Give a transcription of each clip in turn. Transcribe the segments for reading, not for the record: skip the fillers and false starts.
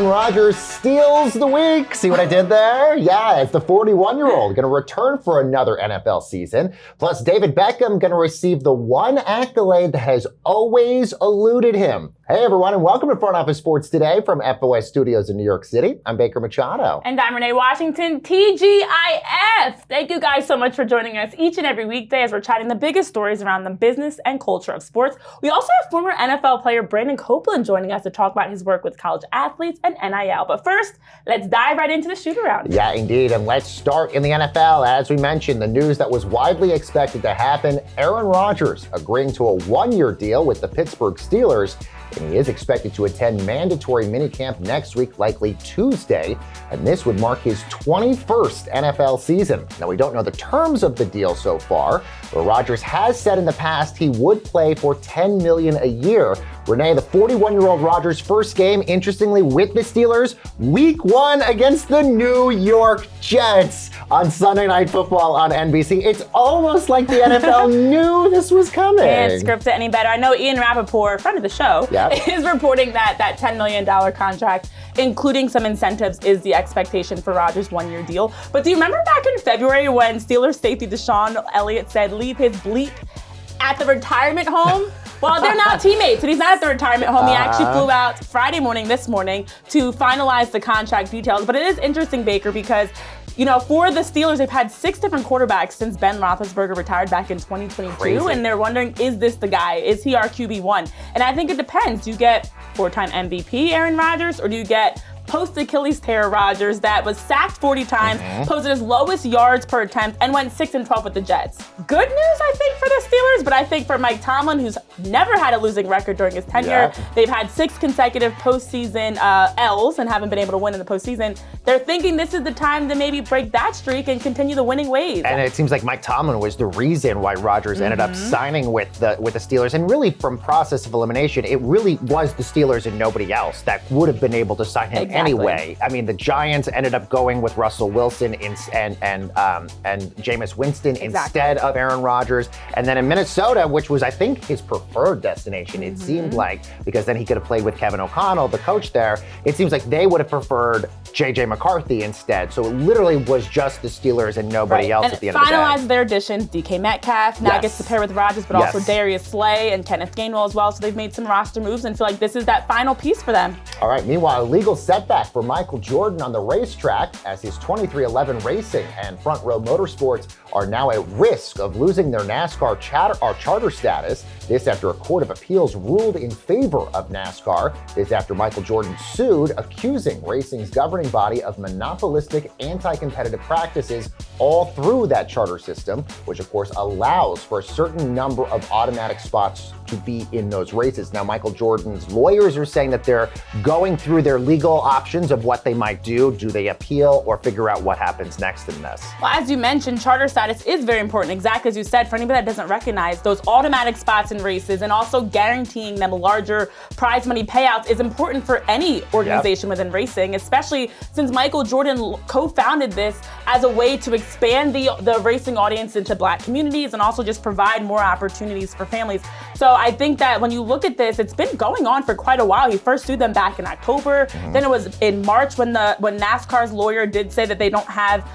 Aaron Rodgers steals the week. See what I did there? Yeah, it's the 41-year-old going to return for another NFL season. Plus, David Beckham going to receive the one accolade that has always eluded him. Hey, everyone, and welcome to Front Office Sports Today from FOS Studios in New York City. I'm Baker Machado. And I'm Renee Washington, TGIF. Thank you guys so much for joining us each and every weekday as we're chatting the biggest stories around the business and culture of sports. We also have former NFL player Brandon Copeland joining us to talk about his work with college athletes and NIL. But first, let's dive right into the shoot-around. Yeah, indeed, and let's start in the NFL. As we mentioned, the news that was widely expected to happen, Aaron Rodgers agreeing to a one-year deal with the Pittsburgh Steelers. And he is expected to attend mandatory minicamp next week, likely Tuesday, and this would mark his 21st NFL season. Now, we don't know the terms of the deal so far, but Rodgers has said in the past he would play for $10 million a year. Renee, the 41-year-old Rodgers' first game, interestingly, with the Steelers, Week 1 against the New York Jets on Sunday Night Football on NBC. It's almost like the NFL knew this was coming. Can't script it any better. I know Ian Rappaport, friend of the show, is reporting that that $10 million contract, including some incentives, is the expectation for Rodgers' one-year deal. But do you remember back in February when Steelers safety Deshaun Elliott said, leave his bleep at the retirement home? Well, they're now teammates, and he's not at the retirement home. He actually flew out this morning, to finalize the contract details. But it is interesting, Baker, because for the Steelers, they've had 6 different quarterbacks since Ben Roethlisberger retired back in 2022. Crazy. And they're wondering, is this the guy? Is he our QB1? And I think it depends. Do you get 4-time MVP Aaron Rodgers, or do you get post-Achilles tear Rodgers that was sacked 40 times, posted his lowest yards per attempt, and went 6-12 with the Jets? Good news, I think, for the Steelers, but I think for Mike Tomlin, who's never had a losing record during his tenure, they've had 6 consecutive postseason L's and haven't been able to win in the postseason. They're thinking this is the time to maybe break that streak and continue the winning ways. And it seems like Mike Tomlin was the reason why Rodgers ended up signing with the Steelers. And really, from process of elimination, it really was the Steelers and nobody else that would have been able to sign him anyway. I mean, the Giants ended up going with Russell Wilson and Jameis Winston instead of Aaron Rodgers. And then in Minnesota, which was, I think, his preferred destination, it seemed like, because then he could have played with Kevin O'Connell, the coach there, it seems like they would have preferred J.J. McCarthy instead. So it literally was just the Steelers and nobody else at the end of the day. And finalized their additions. DK Metcalf now gets to pair with Rodgers, but also Darius Slay and Kenneth Gainwell as well. So they've made some roster moves and feel like this is that final piece for them. All right. Meanwhile, a legal setback for Michael Jordan on the racetrack as his 2311 Racing and Front Row Motorsports are now at risk of losing their NASCAR charter status. This after a court of appeals ruled in favor of NASCAR. This after Michael Jordan sued, accusing racing's governing body of monopolistic anti-competitive practices all through that charter system, which of course allows for a certain number of automatic spots to be in those races. Now, Michael Jordan's lawyers are saying that they're going through their legal options of what they might do. Do they appeal or figure out what happens next in this? Well, as you mentioned, charter status is very important, exactly as you said, for anybody that doesn't recognize those automatic spots in races, and also guaranteeing them larger prize money payouts is important for any organization within racing, especially since Michael Jordan co-founded this as a way to expand the racing audience into Black communities and also just provide more opportunities for families. So I think that when you look at this, it's been going on for quite a while. He first sued them back in October. Then it was in March when NASCAR's lawyer did say that they don't have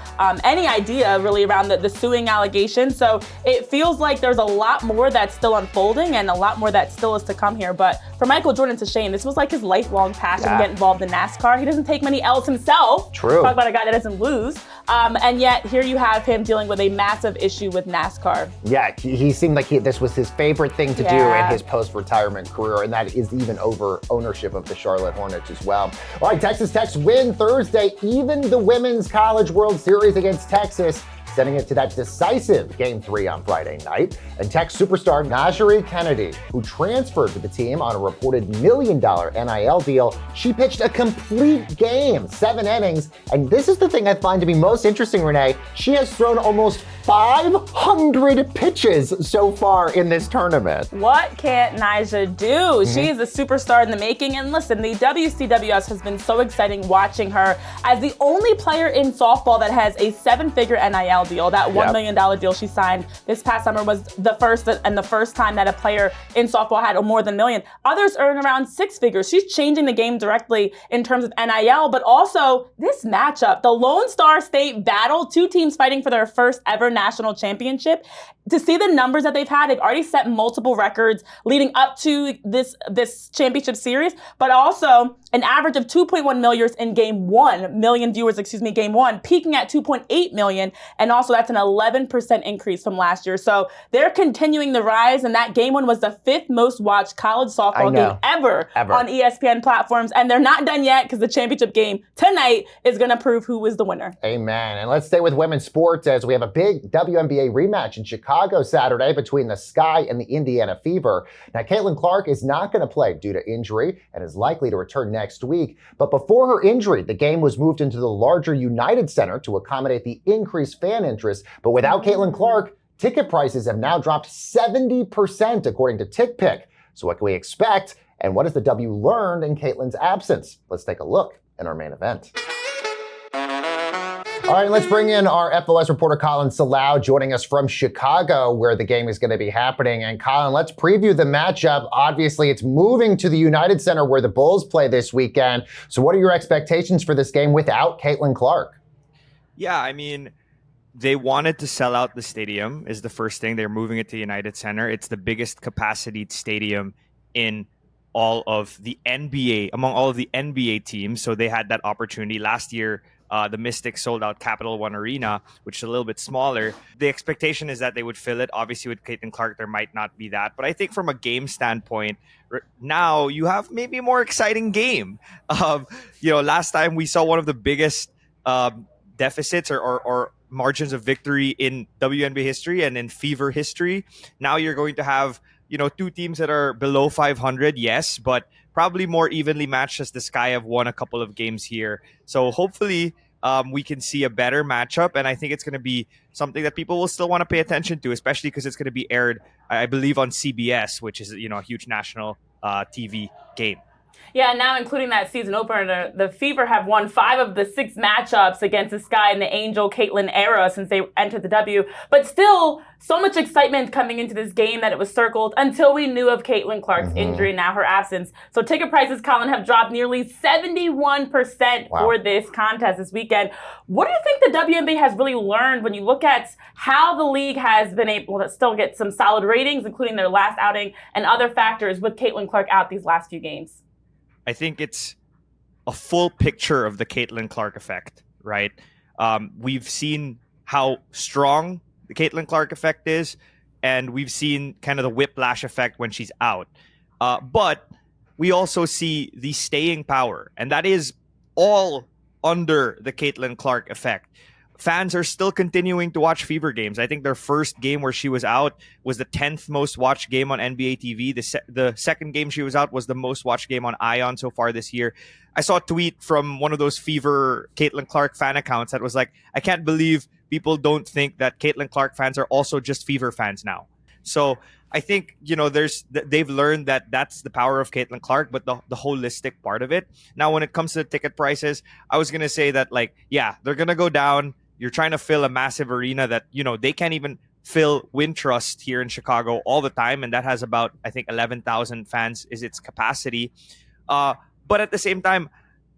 any idea really around the suing allegations. So it feels like there's a lot more that's still unfolding and a lot more that still is to come here. But for Michael Jordan, it's a shame. This was like his lifelong passion to get involved in NASCAR. He doesn't take many L's himself. True. Talk about a guy that doesn't lose. And yet here you have him dealing with a massive issue with NASCAR. Yeah, he seemed like this was his favorite thing to do in his post-retirement career, and that is even over ownership of the Charlotte Hornets as well. All right, Texas Tech's win Thursday, even the Women's College World Series against Texas, sending it to that decisive Game 3 on Friday night. And Tech superstar Najee Kennedy, who transferred to the team on a reported $1 million NIL deal, she pitched a complete game, 7 innings. And this is the thing I find to be most interesting, Renee. She has thrown almost 500 pitches so far in this tournament. What can't Nyjah do? She is a superstar in the making. And listen, the WCWS has been so exciting watching her as the only player in softball that has a 7-figure NIL NIL deal. That $1 million deal she signed this past summer was the first time that a player in softball had more than $1 million. Others earn around six figures. She's changing the game directly in terms of NIL, but also this matchup, the Lone Star State battle, two teams fighting for their first ever national championship. To see the numbers that they've had, they've already set multiple records leading up to this championship series, but also an average of 2.1 million viewers, game one, peaking at 2.8 million. And also that's an 11% increase from last year. So they're continuing the rise, and that game one was the fifth most watched college softball game ever on ESPN platforms. And they're not done yet, because the championship game tonight is going to prove who is the winner. Amen. And let's stay with women's sports, as we have a big WNBA rematch in Chicago Saturday between the Sky and the Indiana Fever. Now, Caitlin Clark is not going to play due to injury and is likely to return next week. But before her injury, the game was moved into the larger United Center to accommodate the increased fan interest. But without Caitlin Clark, ticket prices have now dropped 70%, according to TickPick. So what can we expect? And what has the W learned in Caitlin's absence? Let's take a look in our main event. All right, let's bring in our FLS reporter, Colin Salao, joining us from Chicago, where the game is going to be happening. And Colin, let's preview the matchup. Obviously, it's moving to the United Center, where the Bulls play this weekend. So what are your expectations for this game without Caitlin Clark? Yeah, I mean, they wanted to sell out the stadium is the first thing. They're moving it to United Center. It's the biggest capacity stadium in all of the NBA, among all of the NBA teams. So they had that opportunity last year. The Mystics sold out Capital One Arena, which is a little bit smaller. The expectation is that they would fill it. Obviously, with Caitlin Clark, there might not be that. But I think from a game standpoint, now you have maybe a more exciting game. Last time we saw one of the biggest deficits or margins of victory in WNBA history and in Fever history. Now you're going to have, two teams that are below 500, yes, but probably more evenly matched, as the Sky have won a couple of games here. So hopefully we can see a better matchup, and I think it's going to be something that people will still want to pay attention to, especially because it's going to be aired, I believe, on CBS, which is a huge national TV game. Yeah, now including that season opener, the Fever have won 5 of the 6 matchups against the Sky in the Angel Caitlin era since they entered the W. But still, so much excitement coming into this game that it was circled until we knew of Caitlin Clark's injury and now her absence. So ticket prices, Colin, have dropped nearly 71% for this contest this weekend. What do you think the WNBA has really learned when you look at how the league has been able to still get some solid ratings, including their last outing and other factors with Caitlin Clark out these last few games? I think it's a full picture of the Caitlin Clark effect, right? We've seen how strong the Caitlin Clark effect is, and we've seen kind of the whiplash effect when she's out. But we also see the staying power, and that is all under the Caitlin Clark effect. Fans are still continuing to watch Fever games. I think their first game where she was out was the 10th most watched game on NBA TV. The second game she was out was the most watched game on ION so far this year. I saw a tweet from one of those Fever Caitlin Clark fan accounts that was like, I can't believe people don't think that Caitlin Clark fans are also just Fever fans now. So I think, they've learned that that's the power of Caitlin Clark, but the holistic part of it. Now, when it comes to the ticket prices, I was going to say that, they're going to go down. You're trying to fill a massive arena that, they can't even fill Wintrust here in Chicago all the time. And that has about, I think, 11,000 fans is its capacity. But at the same time,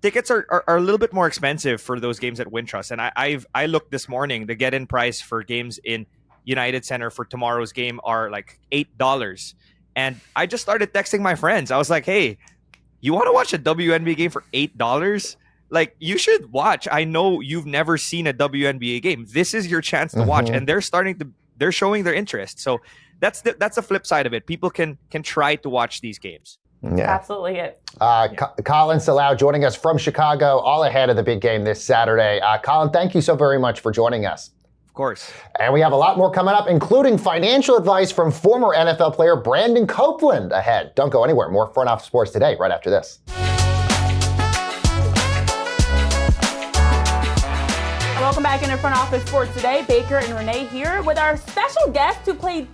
tickets are a little bit more expensive for those games at Wintrust. And I looked this morning, the get-in price for games in United Center for tomorrow's game are like $8. And I just started texting my friends. I was like, hey, you want to watch a WNBA game for $8? You should watch. I know you've never seen a WNBA game. This is your chance to watch, and they're showing their interest. So that's the flip side of it. People can try to watch these games. Yeah, absolutely it. Colin Salao joining us from Chicago, all ahead of the big game this Saturday. Colin, thank you so very much for joining us. Of course. And we have a lot more coming up, including financial advice from former NFL player Brandon Copeland ahead. Don't go anywhere. More Front Office Sports today, right after this. Welcome back into Front Office Sports today. Baker and Renee here with our special guest who played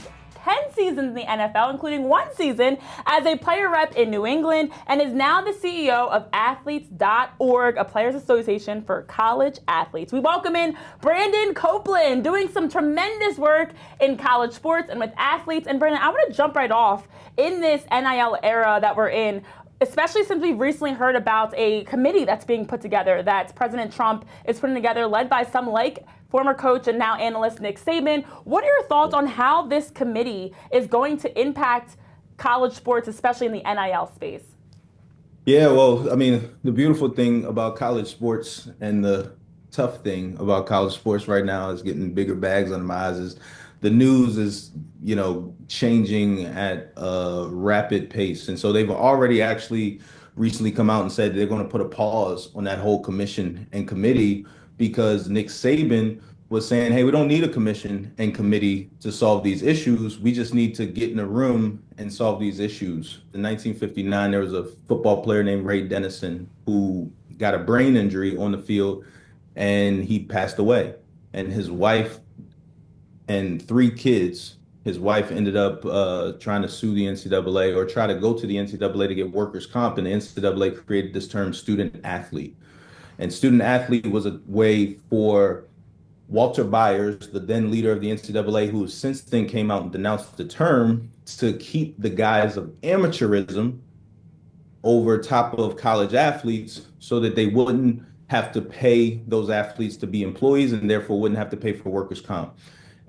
10 seasons in the NFL, including one season as a player rep in New England, and is now the CEO of athletes.org, a players association for college athletes. We welcome in Brandon Copeland, doing some tremendous work in college sports and with athletes. And Brandon, I want to jump right off in this NIL era that we're in, especially since we've recently heard about a committee that's being put together that President Trump is putting together, led by some like former coach and now analyst Nick Saban. What are your thoughts on how this committee is going to impact college sports, especially in the NIL space? Yeah, well, I mean, the beautiful thing about college sports and the tough thing about college sports right now is getting bigger bags under my eyes is the news is, changing at a rapid pace. And so they've already actually recently come out and said they're going to put a pause on that whole commission and committee because Nick Saban was saying, hey, we don't need a commission and committee to solve these issues. We just need to get in a room and solve these issues. In 1959, there was a football player named Ray Dennison who got a brain injury on the field and he passed away. And his wife and three kids, his wife ended up trying to sue the NCAA or try to go to the NCAA to get workers' comp, and the NCAA created this term student athlete. And student athlete was a way for Walter Byers, the then leader of the NCAA, who since then came out and denounced the term, to keep the guise of amateurism over top of college athletes so that they wouldn't have to pay those athletes to be employees and therefore wouldn't have to pay for workers' comp.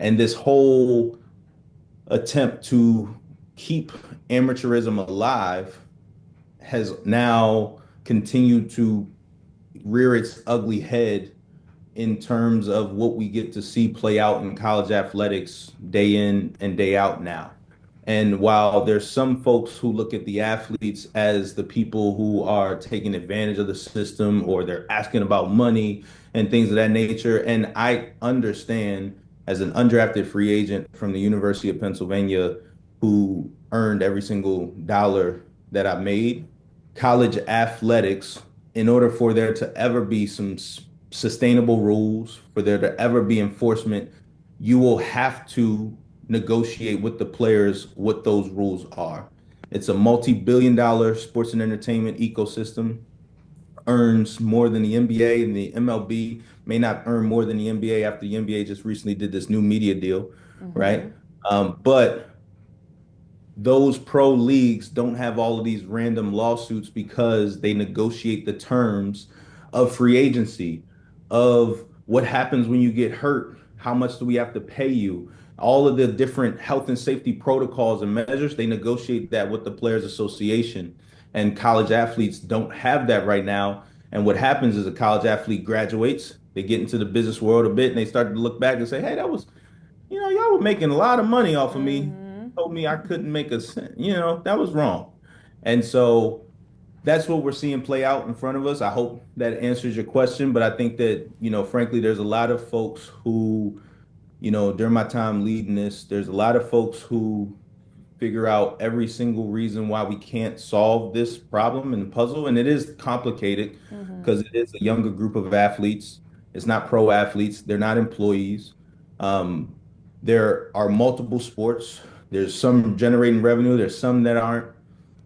And this whole attempt to keep amateurism alive has now continued to rear its ugly head in terms of what we get to see play out in college athletics day in and day out now. And while there's some folks who look at the athletes as the people who are taking advantage of the system or they're asking about money and things of that nature, and I understand as an undrafted free agent from the University of Pennsylvania who earned every single dollar that I made, college athletics, in order for there to ever be some sustainable rules, for there to ever be enforcement, you will have to negotiate with the players what those rules are. It's a multi-billion-dollar sports and entertainment ecosystem, earns more than the NBA, and the MLB may not earn more than the NBA after the NBA just recently did this new media deal, right? But those pro leagues don't have all of these random lawsuits because they negotiate the terms of free agency, of what happens when you get hurt, how much do we have to pay you, all of the different health and safety protocols and measures, they negotiate that with the Players Association. And college athletes don't have that right now. And what happens is a college athlete graduates, they get into the business world a bit, and they start to look back and say, hey, that was, y'all were making a lot of money off of me. Told me I couldn't make a cent. That was wrong. And so that's what we're seeing play out in front of us. I hope that answers your question. But I think that, frankly, there's a lot of folks who, during my time leading this, there's a lot of folks who figure out every single reason why we can't solve this problem and puzzle. And it is complicated because it is a younger group of athletes. It's not pro athletes. They're not employees. There are multiple sports. There's some generating revenue. There's some that aren't.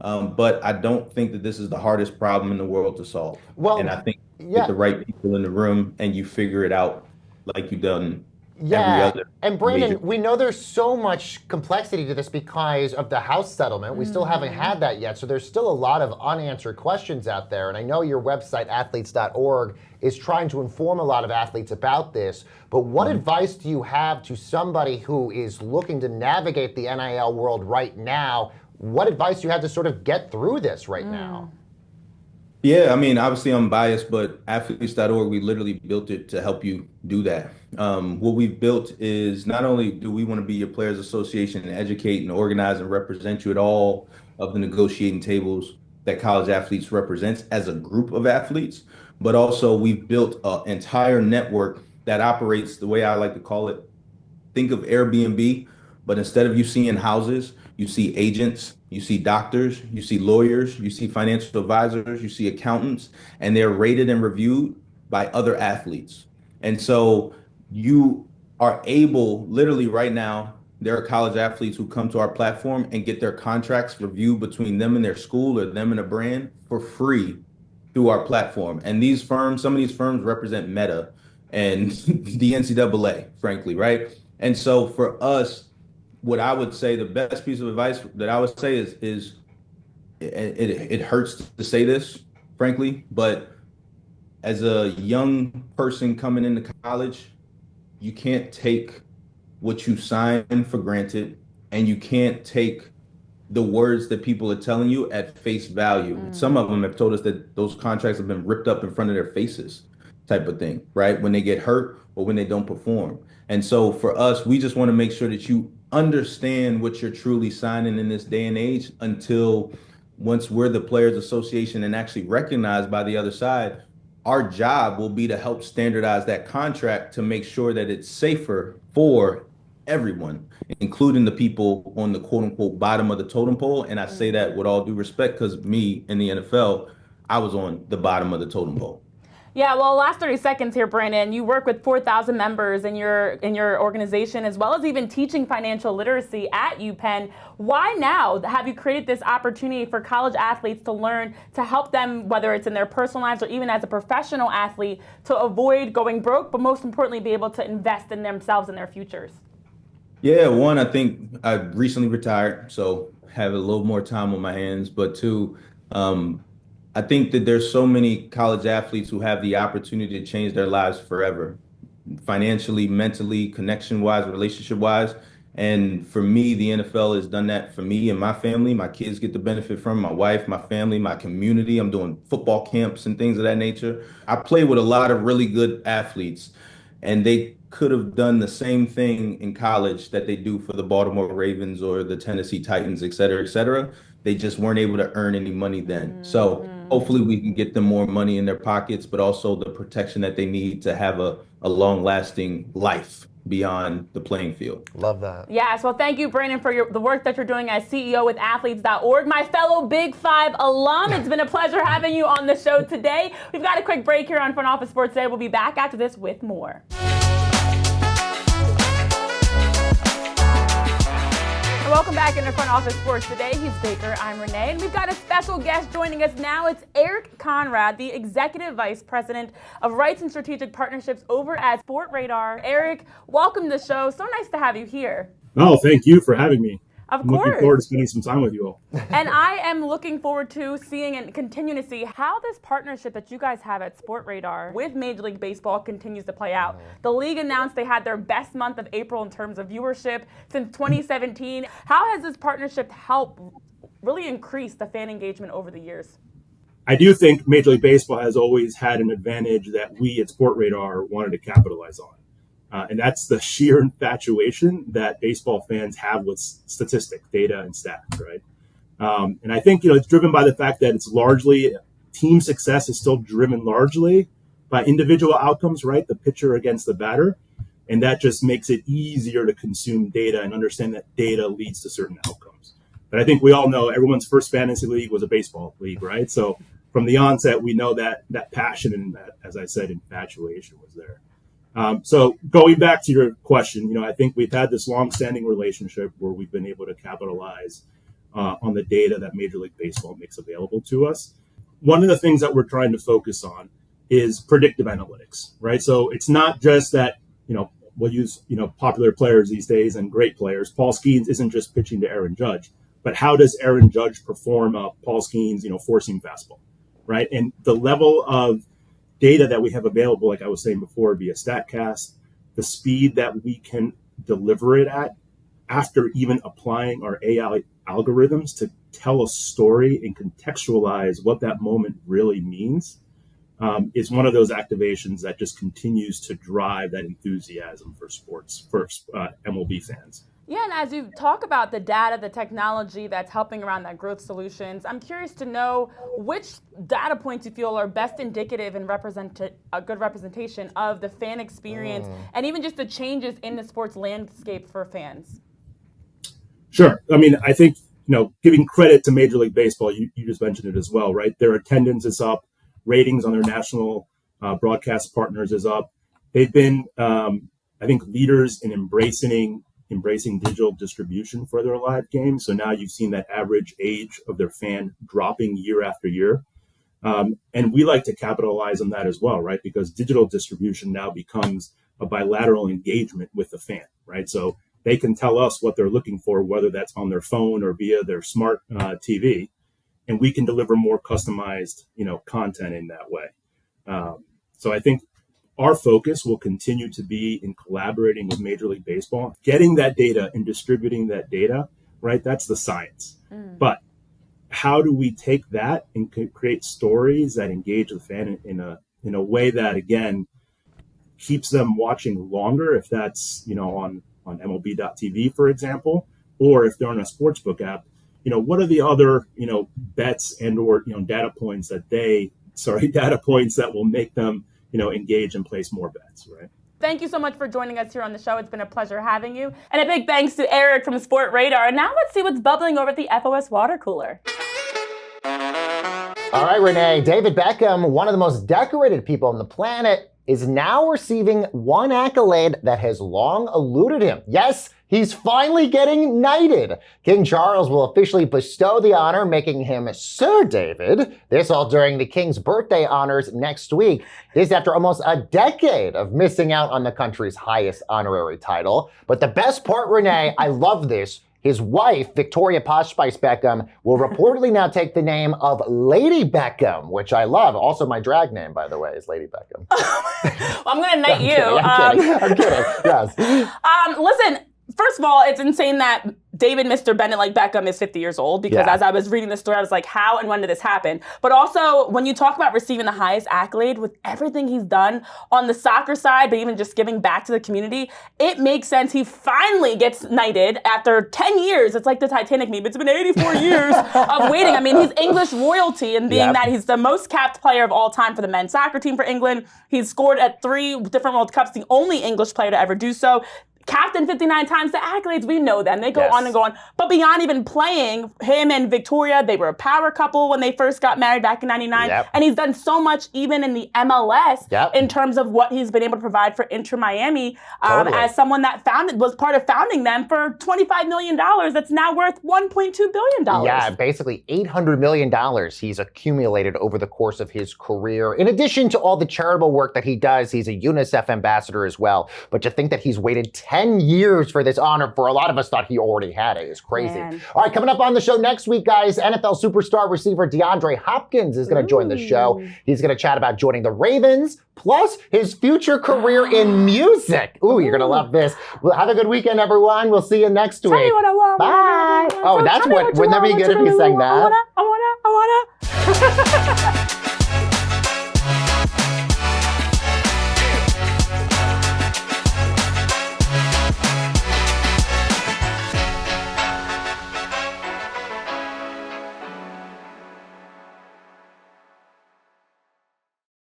But I don't think that this is the hardest problem in the world to solve. Well, and I think you get the right people in the room and you figure it out like you've done every other. And Brandon, we know there's so much complexity to this because of the House settlement. We still haven't had that yet. So there's still a lot of unanswered questions out there. And I know your website, athletes.org, is trying to inform a lot of athletes about this. But what advice do you have to somebody who is looking to navigate the NIL world right now? What advice do you have to sort of get through this right now? Yeah, I mean, obviously I'm biased, but athletes.org, we literally built it to help you do that. What we've built is not only do we want to be your players association and educate and organize and represent you at all of the negotiating tables that college athletes represents as a group of athletes, but also we've built an entire network that operates the way I like to call it. Think of Airbnb, but instead of you seeing houses, you see agents, you see doctors, you see lawyers, you see financial advisors, you see accountants, and they're rated and reviewed by other athletes. And so you are able, literally right now, there are college athletes who come to our platform and get their contracts reviewed between them and their school or them and a brand for free through our platform. And these firms, some of these firms represent Meta and the NCAA, frankly, right? And so for us, what I would say, the best piece of advice that I would say is it hurts to say this, frankly, but as a young person coming into college, you can't take what you sign for granted, and you can't take the words that people are telling you at face value. Some of them have told us that those contracts have been ripped up in front of their faces, type of thing, right? When they get hurt or when they don't perform. And so for us, we just want to make sure that you understand what you're truly signing in this day and age until once we're the Players Association and actually recognized by the other side, our job will be to help standardize that contract to make sure that it's safer for everyone, including the people on the quote unquote bottom of the totem pole. And I say that with all due respect because me in the NFL, I was on the bottom of the totem pole. Yeah, well, last 30 seconds here, Brandon. You work with 4,000 members in your organization, as well as even teaching financial literacy at UPenn. Why now have you created this opportunity for college athletes to learn, to help them, whether it's in their personal lives or even as a professional athlete, to avoid going broke, but most importantly, be able to invest in themselves and their futures? Yeah, one, I think I recently retired, so have a little more time on my hands. But two, I think that there's so many college athletes who have the opportunity to change their lives forever, financially, mentally, connection-wise, relationship-wise. And for me, the NFL has done that for me and my family. My kids get the benefit from it, my wife, my family, my community. I'm doing football camps and things of that nature. I play with a lot of really good athletes, and they could have done the same thing in college that they do for the Baltimore Ravens or the Tennessee Titans, et cetera, et cetera. They just weren't able to earn any money then. So hopefully we can get them more money in their pockets, but also the protection that they need to have a long lasting life beyond the playing field. Love that. Yes, well, thank you, Brandon, for the work that you're doing as CEO with athletes.org. My fellow Big Five alum, it's been a pleasure having you on the show today. We've got a quick break here on Front Office Sports Today. We'll be back after this with more. Welcome back into Front Office Sports Today. He's Baker, I'm Renee, and we've got a special guest joining us now. It's Eric Conrad, the Executive Vice President of Rights and Strategic Partnerships over at Sport Radar. Eric, welcome to the show. So nice to have you here. Oh, thank you for having me. Of I'm course. looking forward to spending some time with you all. And I am looking forward to seeing and continue to see how this partnership that you guys have at Sport Radar with Major League Baseball continues to play out. The league announced they had their best month of April in terms of viewership since 2017. How has this partnership helped really increase the fan engagement over the years? I do think Major League Baseball has always had an advantage that we at Sport Radar wanted to capitalize on. And that's the sheer infatuation that baseball fans have with statistics, data, and stats, right? And I think, it's driven by the fact that it's largely, team success is still driven largely by individual outcomes, right? The pitcher against the batter. And that just makes it easier to consume data and understand that data leads to certain outcomes. But I think we all know everyone's first fantasy league was a baseball league, right? So from the onset, we know that passion and that, as I said, infatuation was there. So going back to your question, I think we've had this long-standing relationship where we've been able to capitalize on the data that Major League Baseball makes available to us. One of the things that we're trying to focus on is predictive analytics, right? So it's not just that, we'll use, popular players these days and great players. Paul Skeens isn't just pitching to Aaron Judge, but how does Aaron Judge perform Paul Skeens, forcing fastball, right? And the level of data that we have available, like I was saying before, via StatCast, the speed that we can deliver it at after even applying our AI algorithms to tell a story and contextualize what that moment really means is one of those activations that just continues to drive that enthusiasm for sports, for MLB fans. Yeah, and as you talk about the data, the technology that's helping around that growth solutions, I'm curious to know which data points you feel are best indicative and represent a good representation of the fan experience and even just the changes in the sports landscape for fans. Sure. I mean, I think, giving credit to Major League Baseball, you just mentioned it as well, right? Their attendance is up, ratings on their national broadcast partners is up. They've been, I think, leaders in embracing embracing digital distribution for their live games. So now you've seen that average age of their fan dropping year after year. And we like to capitalize on that as well, right? Because digital distribution now becomes a bilateral engagement with the fan, right? So they can tell us what they're looking for, whether that's on their phone or via their smart TV, and we can deliver more customized, content in that way. So I think our focus will continue to be in collaborating with Major League Baseball, getting that data and distributing that data, right? That's the science. But how do we take that and create stories that engage the fan in a way that, again, keeps them watching longer, if that's, on MLB.TV, for example, or if they're on a sportsbook app, what are the other, bets and or, data points that will make them, engage and place more bets, right? Thank you so much for joining us here on the show. It's been a pleasure having you. And a big thanks to Eric from Sport Radar. And now let's see what's bubbling over at the FOS water cooler. All right, Renee, David Beckham, one of the most decorated people on the planet, is now receiving one accolade that has long eluded him. Yes, he's finally getting knighted. King Charles will officially bestow the honor, making him Sir David. This all during the King's birthday honors next week. This after almost a decade of missing out on the country's highest honorary title. But the best part, Renee, I love this. His wife, Victoria Posh Spice Beckham, will reportedly now take the name of Lady Beckham, which I love. Also, my drag name, by the way, is Lady Beckham. Well, I'm going to knight you. I'm kidding. Yes. Listen, first of all, it's insane that David Mr. Bennett like Beckham is 50 years old, because as I was reading the story, I was like, how and when did this happen? But also, when you talk about receiving the highest accolade with everything he's done on the soccer side, but even just giving back to the community, it makes sense. He finally gets knighted after 10 years. It's like the Titanic meme. It's been 84 years of waiting. I mean, he's English royalty, and being that he's the most capped player of all time for the men's soccer team for England. He's scored at 3 different World Cups, the only English player to ever do so. Captain 59 times, the accolades, we know them. They go on and go on. But beyond even playing, him and Victoria, they were a power couple when they first got married back in 99. And he's done so much even in the MLS in terms of what he's been able to provide for Inter Miami as someone that was part of founding them for $25 million that's now worth $1.2 billion. Yeah, basically $800 million he's accumulated over the course of his career. In addition to all the charitable work that he does, he's a UNICEF ambassador as well. But to think that he's waited 10 years for this honor, for a lot of us thought he already had it, is crazy. All right, coming up on the show next week, guys, NFL superstar receiver DeAndre Hopkins is going to join the show. He's going to chat about joining the Ravens, plus his future career in music. Ooh, you're going to love this. Well, have a good weekend, everyone. We'll see you next week. Tell me what I want. Bye. Oh, that's what, wouldn't that be good if you sang that? I wanna.